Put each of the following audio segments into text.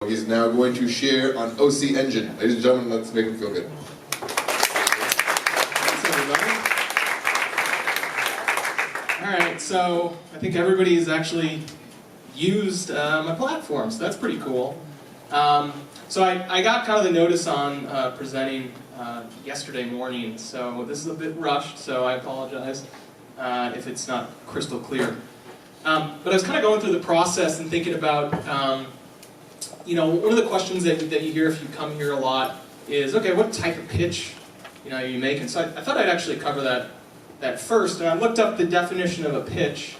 he's now going to share on OCEngine. Ladies and gentlemen, let's make him feel good. Thanks, everybody. All right, so I think everybody's actually used my platform, so that's pretty cool. So I got kind of the notice on presenting yesterday morning, so this is a bit rushed, so I apologize if it's not crystal clear. But I was kind of going through the process and thinking about, one of the questions that you hear if you come here a lot is, okay, what type of pitch are you making? So I thought I'd actually cover that first, and I looked up the definition of a pitch,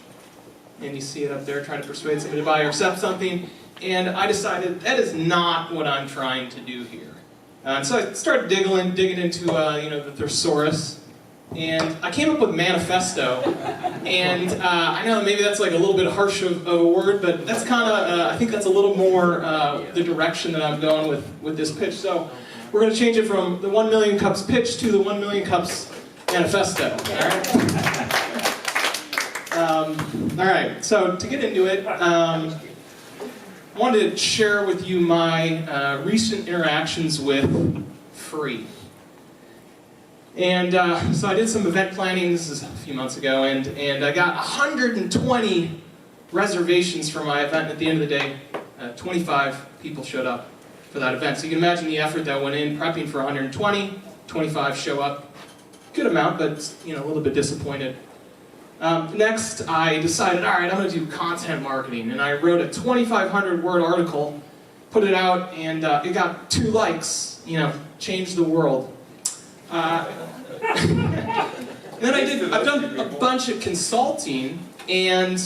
and you see it up there, trying to persuade somebody to buy or accept something, and I decided that is not what I'm trying to do here. And so I started digging into the thesaurus, and I came up with manifesto, and I know maybe that's like a little bit harsh of a word, but that's kind of, I think that's a little more the direction that I'm going with this pitch. So we're going to change it from the 1 million cups pitch to the 1 million cups manifesto. All right, so to get into it, I wanted to share with you my recent interactions with free. And so I did some event planning, this is a few months ago, and I got 120 reservations for my event. At the end of the day, 25 people showed up for that event. So you can imagine the effort that went in prepping for 120, 25 show up. Good amount, but a little bit disappointed. Next, I decided, all right, I'm going to do content marketing, and I wrote a 2,500 word article, put it out, and it got 2 likes. Changed the world. And then I've done a bunch of consulting, and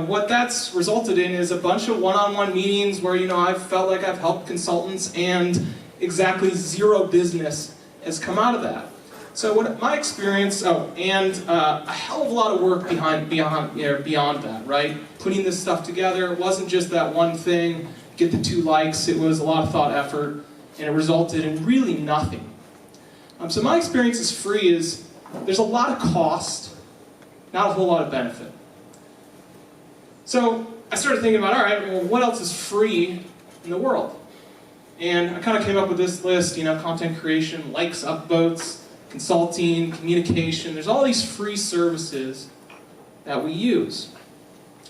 what that's resulted in is a bunch of one-on-one meetings where I've felt like I've helped consultants, and exactly 0 business has come out of that. So what my experience, and a hell of a lot of work beyond that, right? Putting this stuff together, it wasn't just that one thing, get the 2 likes, it was a lot of thought, effort, and it resulted in really nothing. So my experience is free is, there's a lot of cost, not a whole lot of benefit. So I started thinking about, all right, well, what else is free in the world? And I kind of came up with this list, content creation, likes, upvotes, consulting, communication. There's all these free services that we use.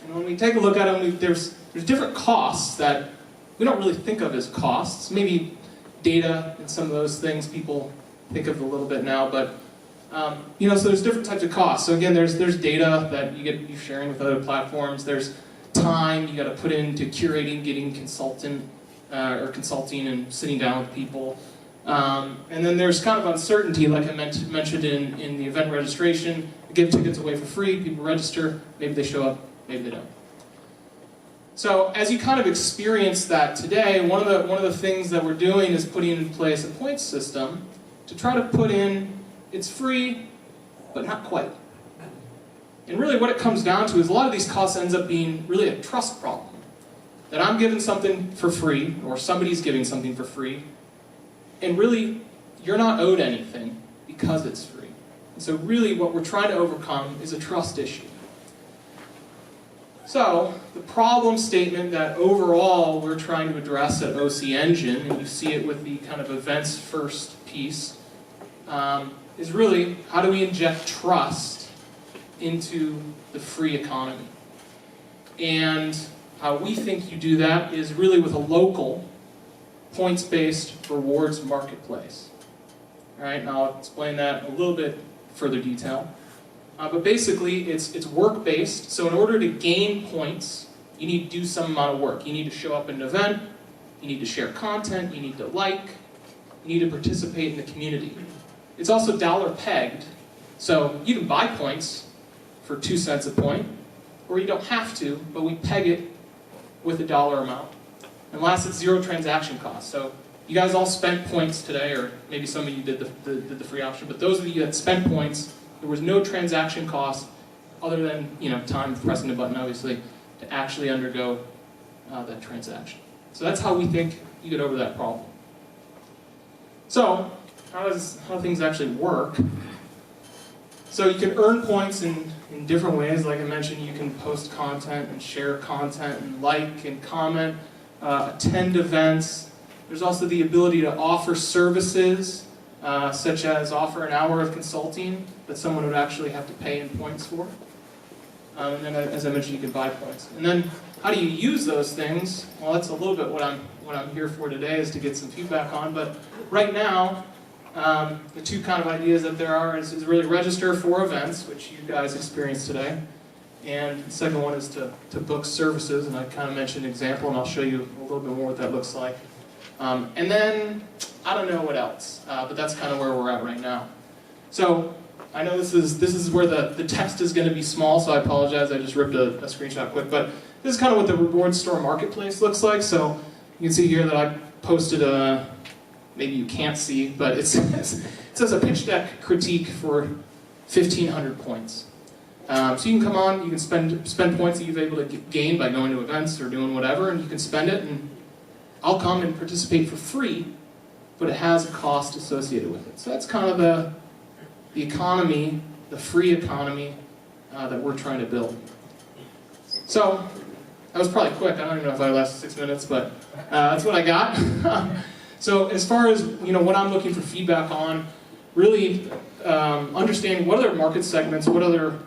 And when we take a look at them, there's different costs that we don't really think of as costs. Maybe data and some of those things people think of a little bit now, but so there's different types of costs. So again, there's data that you're sharing with other platforms. There's time you got to put into curating, getting consulting and sitting down with people. And then there's kind of uncertainty, like I mentioned in the event registration. We give tickets away for free, people register, maybe they show up, maybe they don't. So as you kind of experience that today, one of the things that we're doing is putting in place a points system to try to put in, it's free, but not quite. And really what it comes down to is a lot of these costs ends up being really a trust problem. That I'm giving something for free, or somebody's giving something for free, and really, you're not owed anything because it's free. And so really what we're trying to overcome is a trust issue. So, the problem statement that overall we're trying to address at OCEngine, and you see it with the kind of events first piece, is really how do we inject trust into the free economy? And how we think you do that is really with a local, points-based rewards marketplace. All right, and I'll explain that in a little bit further detail. But basically, it's work-based, so in order to gain points, you need to do some amount of work. You need to show up at an event, you need to share content, you need to like, you need to participate in the community. It's also dollar pegged, so you can buy points for 2 cents a point, or you don't have to, but we peg it with a dollar amount. And last, it's 0 transaction costs. So you guys all spent points today, or maybe some of you did the free option, but those of you that spent points, there was no transaction cost other than time of pressing the button, obviously, to actually undergo that transaction. So that's how we think you get over that problem. So how do things actually work? So you can earn points in different ways. Like I mentioned, you can post content and share content and like and comment. attend events. There's also the ability to offer services, such as offer an hour of consulting that someone would actually have to pay in points for. And then, as I mentioned, you can buy points. And then, how do you use those things? Well, that's a little bit what I'm here for today, is to get some feedback on. But right now, the two kind of ideas that there are is really register for events, which you guys experienced today. And the second one is to book services, and I kind of mentioned an example, and I'll show you a little bit more what that looks like. And then, I don't know what else, but that's kind of where we're at right now. So, I know this is where the text is going to be small, so I apologize, I just ripped a screenshot quick, but this is kind of what the reward store marketplace looks like. So, you can see here that I posted maybe you can't see, but it says a pitch deck critique for 1,500 points. So you can come on, you can spend points that you've been able to gain by going to events or doing whatever, and you can spend it, and I'll come and participate for free, but it has a cost associated with it. So that's kind of the economy, the free economy that we're trying to build. So that was probably quick. I don't even know if I lasted 6 minutes, but that's what I got. So as far as what I'm looking for feedback on, really understanding what other market segments, what other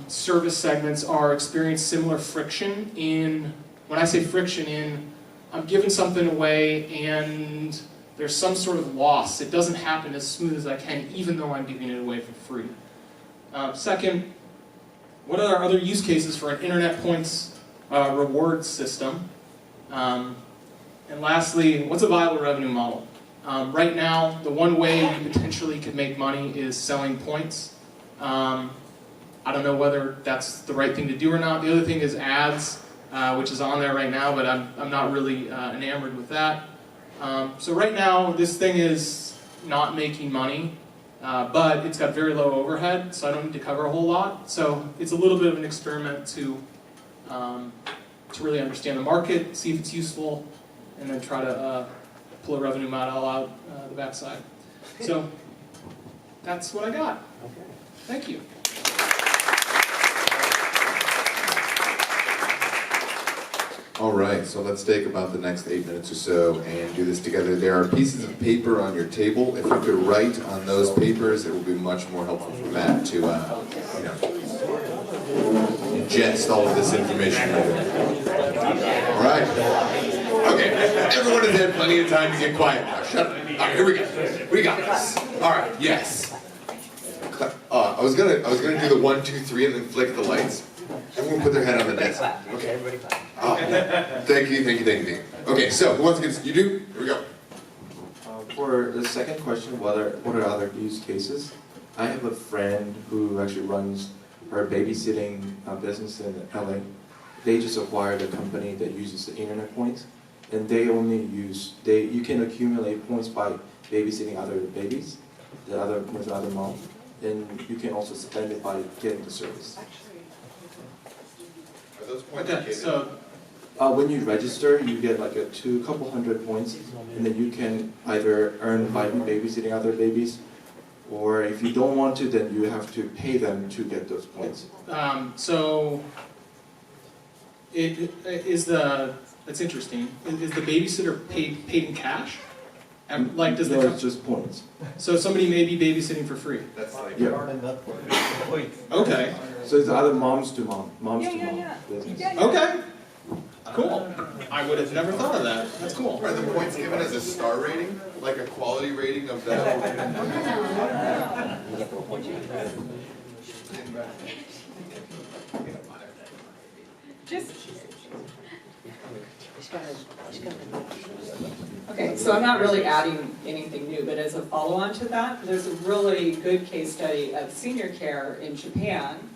service segments are experiencing similar friction in, when I say friction in, I'm giving something away and there's some sort of loss. It doesn't happen as smooth as I can, even though I'm giving it away for free. Second, what are other use cases for an internet points reward system? And lastly, what's a viable revenue model? Right now, the one way we potentially could make money is selling points. I don't know whether that's the right thing to do or not. The other thing is ads, which is on there right now, but I'm not really enamored with that. So right now, this thing is not making money, but it's got very low overhead, so I don't need to cover a whole lot. So it's a little bit of an experiment to really understand the market, see if it's useful, and then try to pull a revenue model out the backside. So that's what I got. Thank you. All right, so let's take about the next 8 minutes or so and do this together. There are pieces of paper on your table. If you could write on those papers, it will be much more helpful for Matt to, ingest all of this information. All right. Okay, everyone has had plenty of time to get quiet now. Shut up. All right, here we go. We got this. All right, yes. I was gonna do the 1, 2, 3, and then flick the lights. Everyone put their head on the desk. Okay. Everybody clap. Oh, thank you. Okay, so who wants to get, you do? Here we go. For the second question, what are other use cases? I have a friend who actually runs her babysitting business in LA. They just acquired a company that uses the internet points, and they only use, you can accumulate points by babysitting other babies, with other moms, and you can also spend it by getting the service. Are those points Okay, so when you register, you get like a couple hundred points, and then you can either earn by babysitting other babies, or if you don't want to, then you have to pay them to get those points. That's interesting. Is the babysitter paid in cash? And like, does No, the it's just points. so somebody may be babysitting for free? That's like, Yeah. Okay. So it's either moms to mom business. Okay. Cool. I would have never thought of that. That's cool. are the points given as a star rating? Like a quality rating of that? Okay, so I'm not really adding anything new, but as a follow-on to that, there's a really good case study of senior care in Japan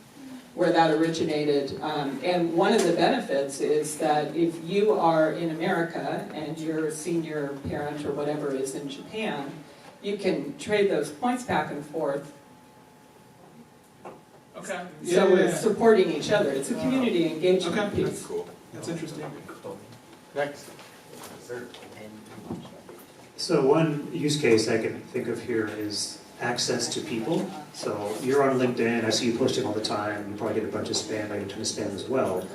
where that originated. And one of the benefits is that if you are in America and your senior parent or whatever is in Japan, you can trade those points back and forth. Okay. So it's supporting each other. It's a community engagement Okay. piece. Cool. That's interesting. Next. So one use case I can think of here is access to people. So you're on LinkedIn, I see you posting all the time, you probably get a bunch of spam, I get a ton of spam as well.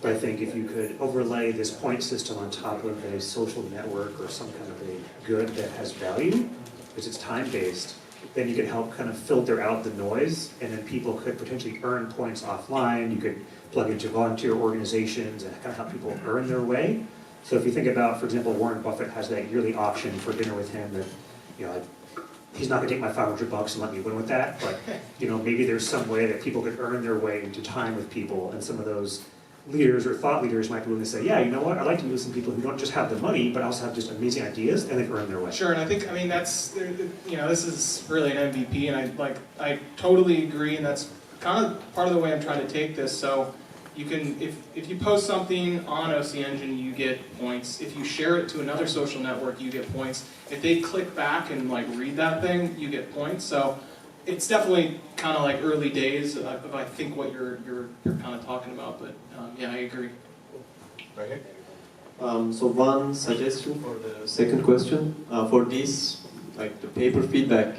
But I think if you could overlay this point system on top of a social network or some kind of a good that has value, because it's time-based, then you could help kind of filter out the noise, and then people could potentially earn points offline. You could plug into volunteer organizations and kind of help people earn their way. So if you think about, for example, Warren Buffett has that yearly option for dinner with him that, you know, he's not gonna take my $500 and let me win with that, but, you know, maybe there's some way that people could earn their way into time with people, and some of those leaders or thought leaders might be willing to say, yeah, you know what, I'd like to meet with some people who don't just have the money, but also have just amazing ideas, and they've earned their way. Sure, and I think, I mean, that's, you know, this is really an MVP, and I totally agree, and that's kind of part of the way I'm trying to take this. So you can, if you post something on OCEngine, you get points. If you share it to another social network, you get points. If they click back and like read that thing, you get points. So it's definitely kind of like early days of I think what you're kind of talking about. But yeah, I agree. Right here. So one suggestion for the second question, for this, like the paper feedback,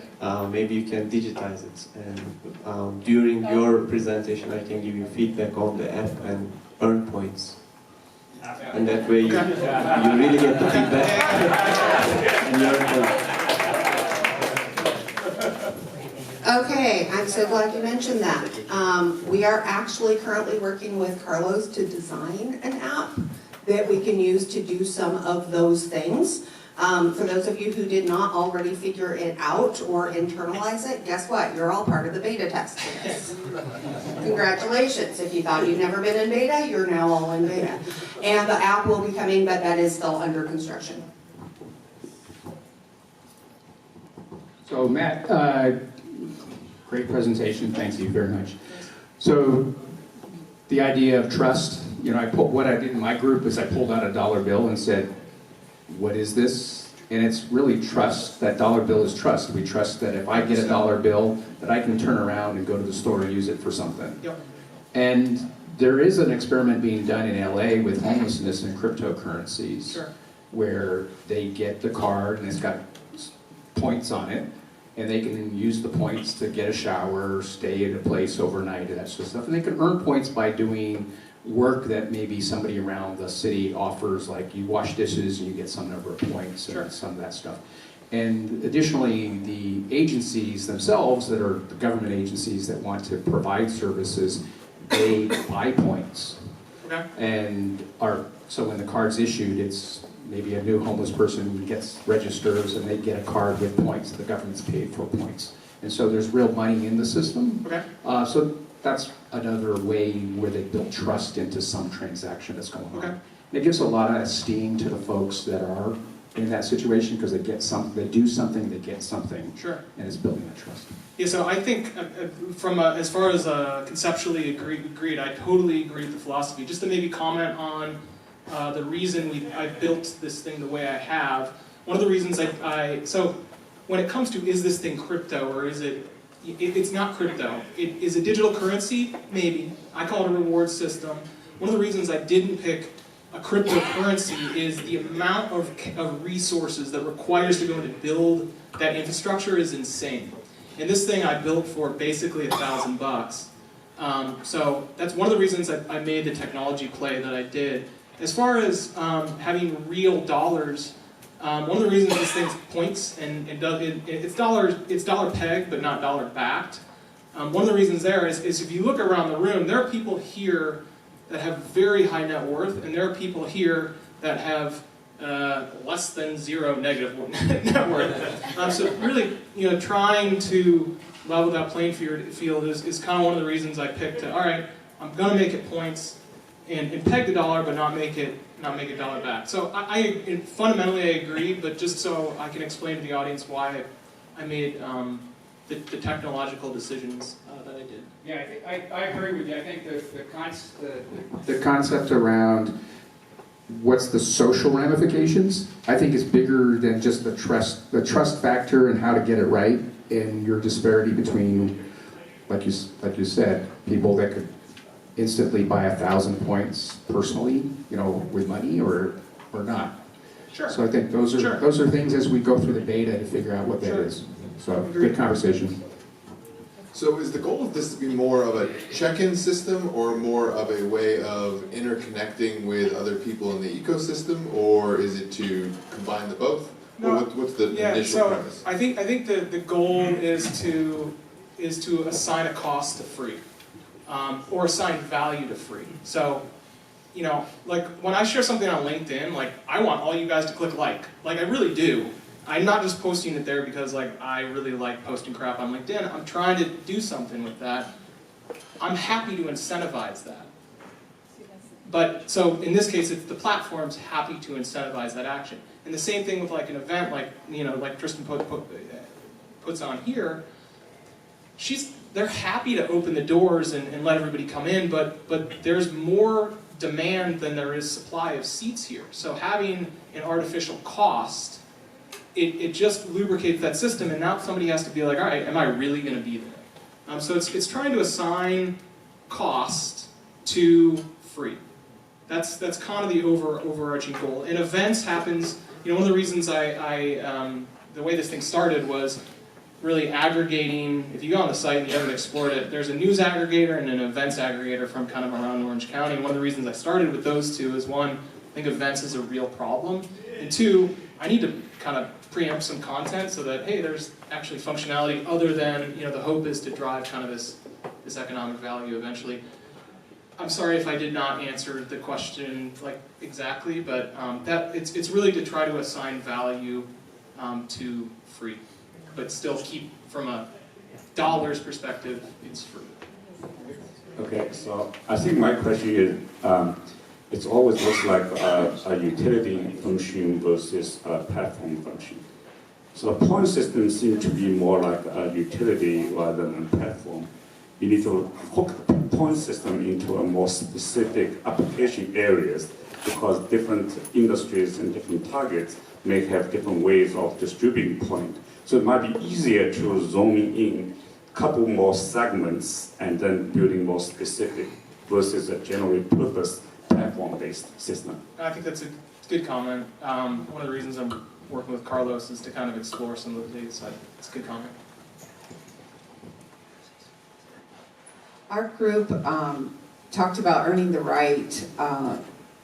maybe you can digitize it, and during your presentation I can give you feedback on the app and earn points. And that way you really get the feedback and you earn points. Okay, I'm so glad you mentioned that. We are actually currently working with Carlos to design an app that we can use to do some of those things. For those of you who did not already figure it out or internalize it, guess what? You're all part of the beta test for this. Congratulations. If you thought you'd never been in beta, you're now all in beta. And the app will be coming, but that is still under construction. So Matt, great presentation, thank you very much. So the idea of trust, you know, what I did in my group is I pulled out a dollar bill and said, what is this? And it's really trust. That dollar bill is trust. We trust that if I get a dollar bill, that I can turn around and go to the store and use it for something. Yep. And there is an experiment being done in LA with homelessness and cryptocurrencies, Sure. where they get the card and it's got points on it, and they can use the points to get a shower, stay at a place overnight, and that sort of stuff. And they can earn points by doing work that maybe somebody around the city offers, like you wash dishes and you get some number of points and Sure. some of that stuff. And additionally, the agencies themselves that are the government agencies that want to provide services, they buy points. Okay. And so when the card's issued, it's maybe a new homeless person registers and they get a card with points. The government's paid for points. And so there's real money in the system. Okay. So that's another way where they build trust into some transaction that's going on. Okay. And it gives a lot of esteem to the folks that are in that situation because they get something, they do something, they get something. Sure. And it's building that trust. Yeah, so I think from as far as conceptually agreed, I totally agree with the philosophy. Just to maybe comment on the reason I built this thing the way I have. One of the reasons so when it comes to is this thing crypto or is it's not crypto. It is a digital currency, maybe. I call it a reward system. One of the reasons I didn't pick a cryptocurrency is the amount of resources that requires to go in to build that infrastructure is insane. And this thing I built for basically $1,000. So that's one of the reasons I made the technology play that I did. As far as having real dollars, one of the reasons this thing's points and it's dollar pegged but not dollar backed. One of the reasons there is if you look around the room, there are people here that have very high net worth, and there are people here that have less than zero negative net worth. So really, trying to level that playing field is kind of one of the reasons I picked. All right, I'm going to make it points and peg the dollar, but not make it dollar back. So fundamentally I agree, but just so I can explain to the audience why I made the technological decisions that I did. Yeah, I agree with you. I think the concept around what's the social ramifications, I think is bigger than just the trust factor and how to get it right, and your disparity between, like you said, people that could instantly buy 1,000 points personally, with money or not. Sure. So I think those are things as we go through the beta to figure out what that is. So good conversation. So is the goal of this to be more of a check-in system or more of a way of interconnecting with other people in the ecosystem, or is it to combine the both? No. Or what's the Yeah, initial so premise? I think the goal is to assign a cost to free, or assign value to free. So, you know, like when I share something on LinkedIn, like I want all you guys to click like I really do. I'm not just posting it there because like I really like posting crap on LinkedIn. I'm trying to do something with that. I'm happy to incentivize that. But so in this case, it's the platform's happy to incentivize that action. And the same thing with like an event like, you know, like Tristan puts on here. They're happy to open the doors and let everybody come in, but there's more demand than there is supply of seats here. So having an artificial cost, it just lubricates that system, and now somebody has to be like, all right, am I really going to be there? So it's trying to assign cost to free. That's kind of the overarching goal. And events happens, you know, one of the reasons the way this thing started was really aggregating. If you go on the site and you haven't explored it, there's a news aggregator and an events aggregator from kind of around Orange County. And one of the reasons I started with those two is one, I think events is a real problem. And two, I need to kind of preempt some content so that, hey, there's actually functionality other than, you know, the hope is to drive kind of this economic value eventually. I'm sorry if I did not answer the question like exactly, but it's really to try to assign value to free, but still keep from a dollars perspective, it's free. Okay, so I think my question is, it always looks like a utility function versus a platform function. So the point system seems to be more like a utility rather than a platform. You need to hook the point system into a more specific application areas because different industries and different targets may have different ways of distributing point. So it might be easier to zoom in a couple more segments and then building more specific versus a general purpose platform-based system. I think that's a good comment. One of the reasons I'm working with Carlos is to kind of explore some of the data side. It's a good comment. Our group talked about earning the right,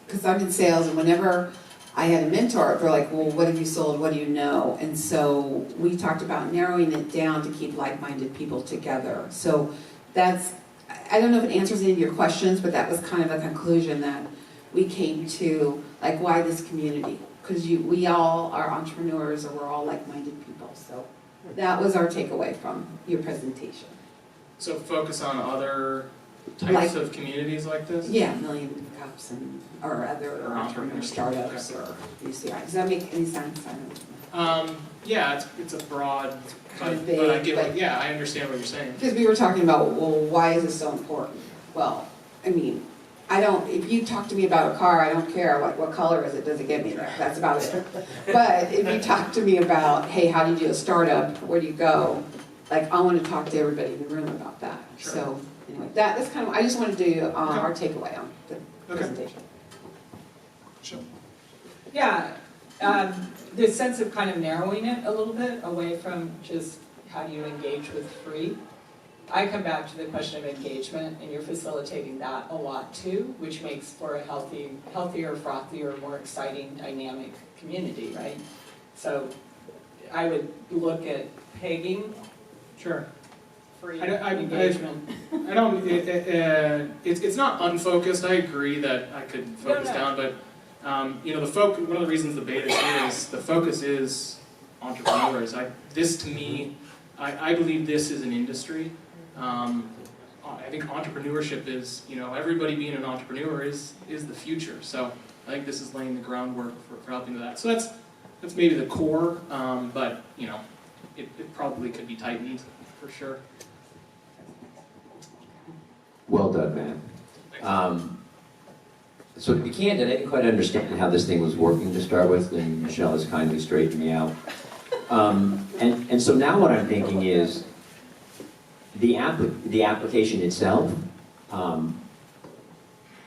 because I'm in sales, and whenever I had a mentor, they're like, well, what have you sold, what do you know? And so we talked about narrowing it down to keep like-minded people together. So that's, I don't know if it answers any of your questions, but that was kind of a conclusion that we came to, like, why this community? Because we all are entrepreneurs, or we're all like-minded people. So that was our takeaway from your presentation. So focus on other types of communities like this? Yeah, Million Cups or other Or entrepreneur entrepreneur startups or UCI. Does that make any sense? I don't know. Yeah, it's a broad, Kind of but I vague, get but- what, yeah, I understand what you're saying. Because we were talking about, well, why is this so important? Well, I mean, if you talk to me about a car, I don't care what color is it, does it get me there? That's about it. But if you talk to me about, hey, how do you do a startup? Where do you go? Like, I want to talk to everybody in the room about that. Sure. So, anyway, that's kind of, I just wanted to do our takeaway on the presentation. Sure. Yeah, the sense of kind of narrowing it a little bit away from just how do you engage with free. I come back to the question of engagement, and you're facilitating that a lot too, which makes for a healthier, frothier, more exciting, dynamic community, right? So I would look at pegging Sure. free I engagement. It's not unfocused. I agree that I could focus down, but you know, one of the reasons the beta is the focus is entrepreneurs. This to me, I believe this is an industry. I think entrepreneurship is, you know, everybody being an entrepreneur is the future. So I think this is laying the groundwork for helping with that. So that's maybe the core, but you know, it probably could be tightened for sure. Well done, man. So to be candid, I didn't quite understand how this thing was working to start with, and Michelle has kindly straightened me out. And so now what I'm thinking is the application itself.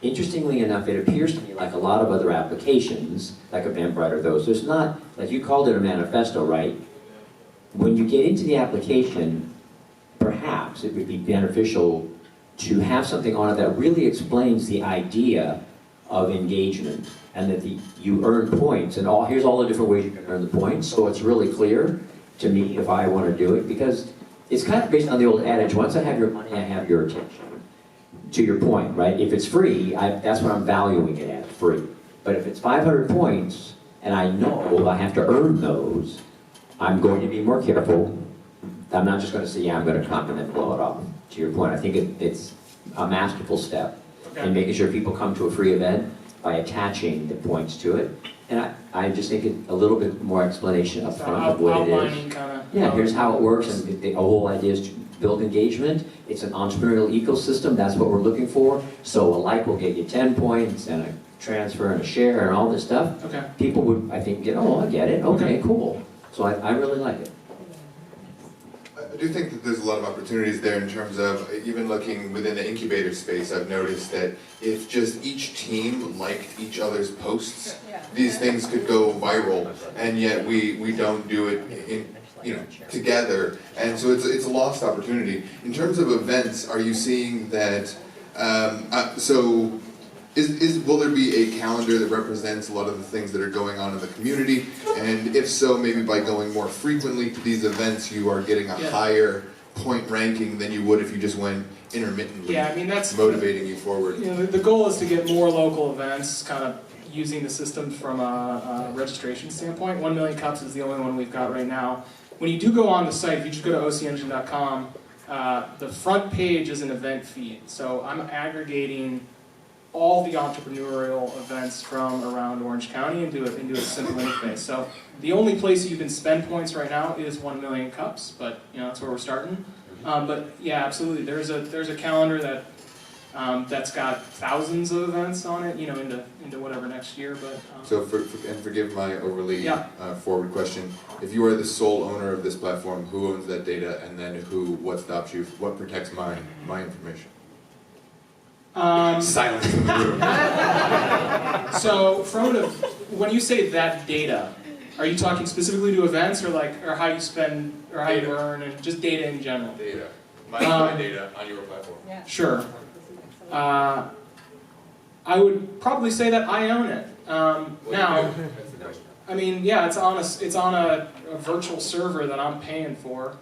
Interestingly enough, it appears to me like a lot of other applications, like Eventbrite or those. There's not, like you called it a manifesto, right? When you get into the application, perhaps it would be beneficial to have something on it that really explains the idea of engagement, and that you earn points, and here's all the different ways you can earn the points, so it's really clear to me if I want to do it, because it's kind of based on the old adage, once I have your money, I have your attention. To your point, right? If it's free, that's what I'm valuing it at, free. But if it's 500 points, and I know I have to earn those, I'm going to be more careful. I'm not just going to say, yeah, I'm going to come and then blow it off. To your point, I think it's a masterful step in making sure people come to a free event by attaching the points to it. And I just think a little bit more explanation up front of what it is. Yeah, here's how it works, and the whole idea is to build engagement. It's an entrepreneurial ecosystem, that's what we're looking for. So a like will get you 10 points, and a transfer and a share and all this stuff. Okay. People would, I think, I get it, okay, cool. So I really like it. I do think that there's a lot of opportunities there in terms of even looking within the incubator space. I've noticed that if just each team liked each other's posts, these things could go viral, and yet we don't do it together, and so it's a lost opportunity. In terms of events, are you seeing that? Will there be a calendar that represents a lot of the things that are going on in the community? And if so, maybe by going more frequently to these events, you are getting a higher point ranking than you would if you just went intermittently. Yeah, I mean that's motivating you forward. The goal is to get more local events, kind of using the system from a registration standpoint. 1 Million Cups is the only one we've got right now. When you do go on the site, if you just go to OCEngine.com, the front page is an event feed. So I'm aggregating all the entrepreneurial events from around Orange County into a simple interface. So the only place you can spend points right now is 1 Million Cups, but that's where we're starting. But yeah, absolutely. There's a calendar that's got thousands of events on it, into whatever next year. But so and forgive my overly forward question. If you are the sole owner of this platform, who owns that data, and then what stops you? What protects my information? Silence in the room. So when you say that data, are you talking specifically to events, or how you spend, or how you earn, and just data in general? Data. My data on your platform. Yeah. Sure. I would probably say that I own it. Now, I mean, yeah, it's on a virtual server that I'm paying for.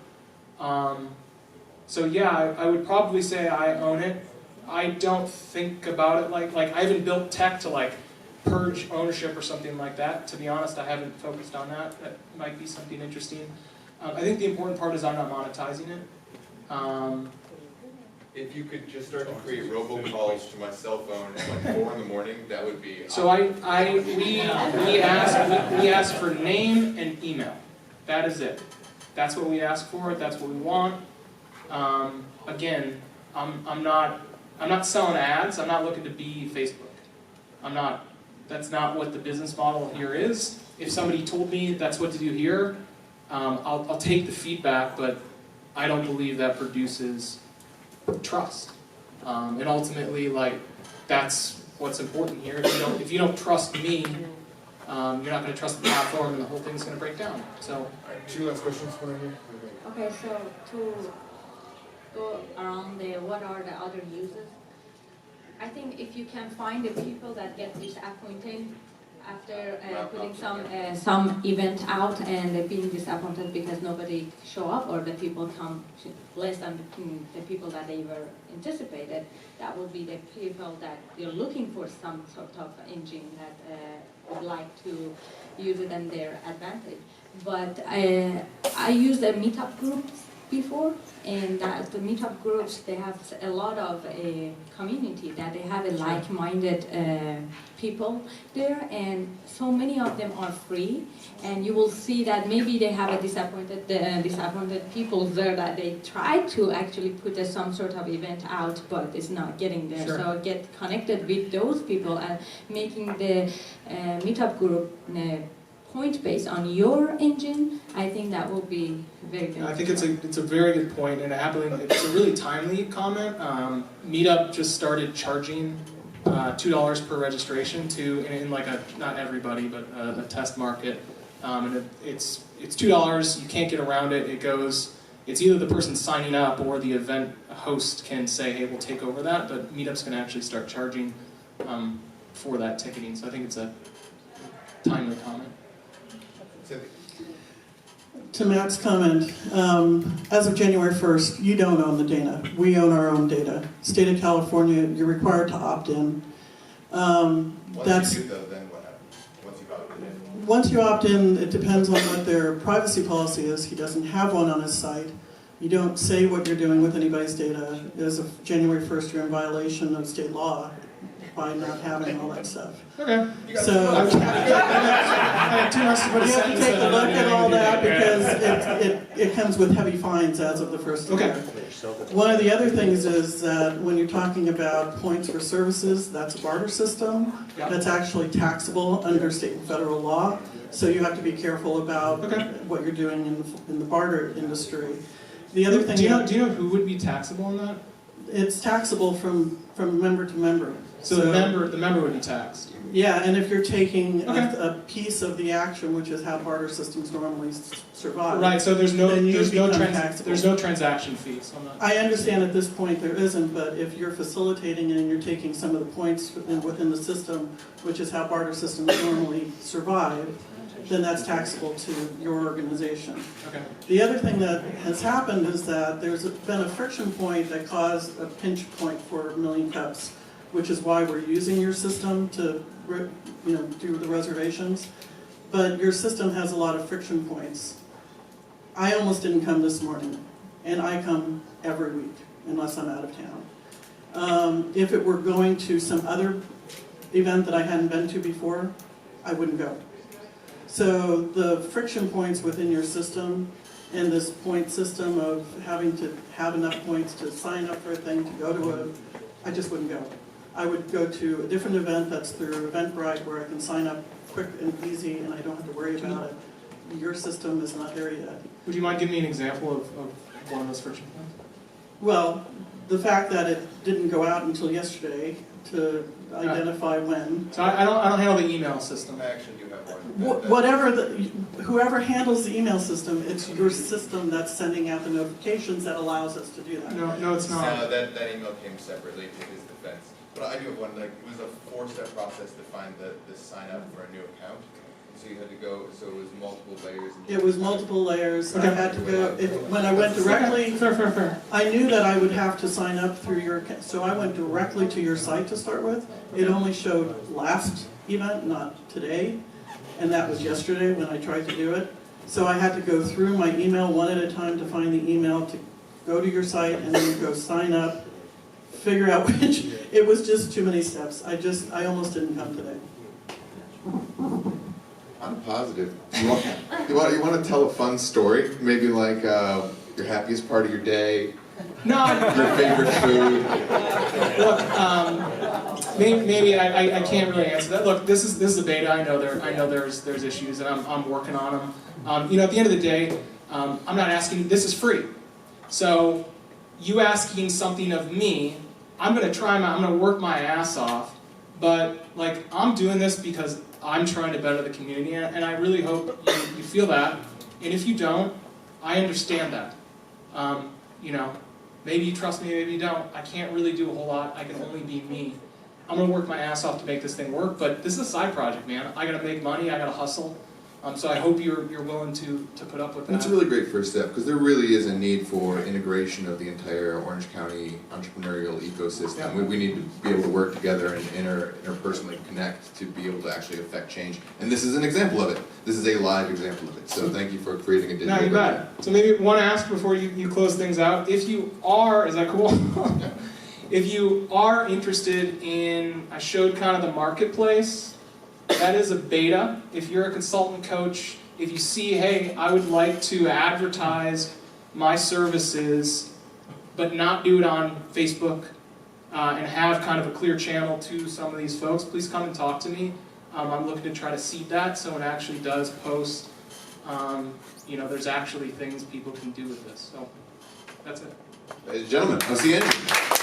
So yeah, I would probably say I own it. I don't think about it like I haven't built tech to purge ownership or something like that. To be honest, I haven't focused on that. That might be something interesting. I think the important part is I'm not monetizing it. If you could just start to create robocalls to my cell phone at 4 in the morning, that would be. So we ask for name and email. That is it. That's what we ask for. That's what we want. Again, I'm not selling ads. I'm not looking to be Facebook. That's not what the business model here is. If somebody told me that's what to do here, I'll take the feedback, but I don't believe that produces trust. And ultimately, that's what's important here. If you don't trust me, you're not going to trust the platform, and the whole thing's going to break down. So, two last questions for you. Okay, so to go around what are the other uses? I think if you can find the people that get disappointed after putting some event out and being disappointed because nobody show up, or the people come less than the people that they were anticipated, that would be the people that you're looking for some sort of engine that would like to use it in their advantage. But I used the meetup groups before, and the meetup groups, they have a lot of community, that they have a like-minded people there, and so many of them are free, and you will see that maybe they have a disappointed people there that they try to actually put some sort of event out, but it's not getting there. Sure. So get connected with those people and making the meetup group point based on your engine. I think that will be very good. I think it's a very good point, and it's a really timely comment. Meetup just started charging $2 per registration in not everybody, but a test market, and it's $2. You can't get around it. It goes it's either the person signing up or the event host can say, hey, we'll take over that, but meetups can actually start charging for that ticketing. So I think it's a timely comment. To Matt's comment, as of January 1st, you don't own the data. We own our own data. State of California, you're required to opt in. Once you do though, then what happens? Once you've opted in? Once you opt in, it depends on what their privacy policy is. He doesn't have one on his site. You don't say what you're doing with anybody's data. As of January 1st, you're in violation of state law by not having all that stuff. Okay. So I have too much to put a you have to sentence take that a I'm look not at doing all anything. that because it comes with heavy fines as of the first of the year. One of the other things is that when you're talking about points for services, that's a barter system. Yeah. That's actually taxable under state and federal law. So you have to be careful about what you're doing in the barter industry. The other thing, do you know who would be taxable in that? It's taxable from member to member. So the member would be taxed. Yeah, and if you're taking Okay. a piece of the action, which is how barter systems normally survive. Right. So there's no then you become taxable. transaction fees on that. I understand at this point there isn't, but if you're facilitating and you're taking some of the points within the system, which is how barter systems normally survive, then that's taxable to your organization. Okay. The other thing that has happened is that there's been a friction point that caused a pinch point for Million Cups, which is why we're using your system to do the reservations. But your system has a lot of friction points. I almost didn't come this morning, and I come every week, unless I'm out of town. If it were going to some other event that I hadn't been to before, I wouldn't go. So the friction points within your system and this point system of having to have enough points to sign up for a thing, to go to I just wouldn't go. I would go to a different event that's through Eventbrite where I can sign up quick and easy and I don't have to worry about it. Your system is not there yet. Would you mind giving me an example of one of those friction points? Well, the fact that it didn't go out until yesterday to identify when. So I don't handle the email system. I actually do have one. Whoever handles the email system, it's your system that's sending out the notifications that allows us to do that. No, it's not. No, that email came separately to his defense. But I do have one, like, it was a 4-step process to find the sign up for a new account. So you had to go, so it was multiple layers. It was multiple layers. Okay. I had to go, when I went directly, Fair. I knew that I would have to sign up through your account. So I went directly to your site to start with. It only showed last event, not today. And that was yesterday when I tried to do it. So I had to go through my email one at a time to find the email, to go to your site and then go sign up, figure out which. It was just too many steps. I almost didn't come today. I'm positive. You want to tell a fun story? Maybe like your happiest part of your day, No. your favorite food. Look, maybe I can't really answer that. Look, this is a beta. I know there's issues, and I'm working on them. At the end of the day, I'm not asking. This is free, so you asking something of me, I'm gonna I'm gonna work my ass off. But like, I'm doing this because I'm trying to better the community, and I really hope you feel that. And if you don't, I understand that. Maybe you trust me, maybe you don't. I can't really do a whole lot. I can only be me. I'm gonna work my ass off to make this thing work, but this is a side project, man. I gotta make money, I gotta hustle. So I hope you're willing to put up with that. It's a really great first step because there really is a need for integration of the entire Orange County entrepreneurial ecosystem. Yeah. We need to be able to work together and interpersonally connect to be able to actually affect change. And this is an example of it. This is a live example of it. So thank you for creating a digital. No, you bet. So maybe one ask before you close things out. If you are, is that cool? If you are interested in, I showed kind of the marketplace. That is a beta. If you're a consultant coach, if you see, hey, I would like to advertise my services, but not do it on Facebook, and have kind of a clear channel to some of these folks, please come and talk to me. I'm looking to try to seed that so it actually does post. There's actually things people can do with this. So that's it. Ladies and gentlemen, OCEngine.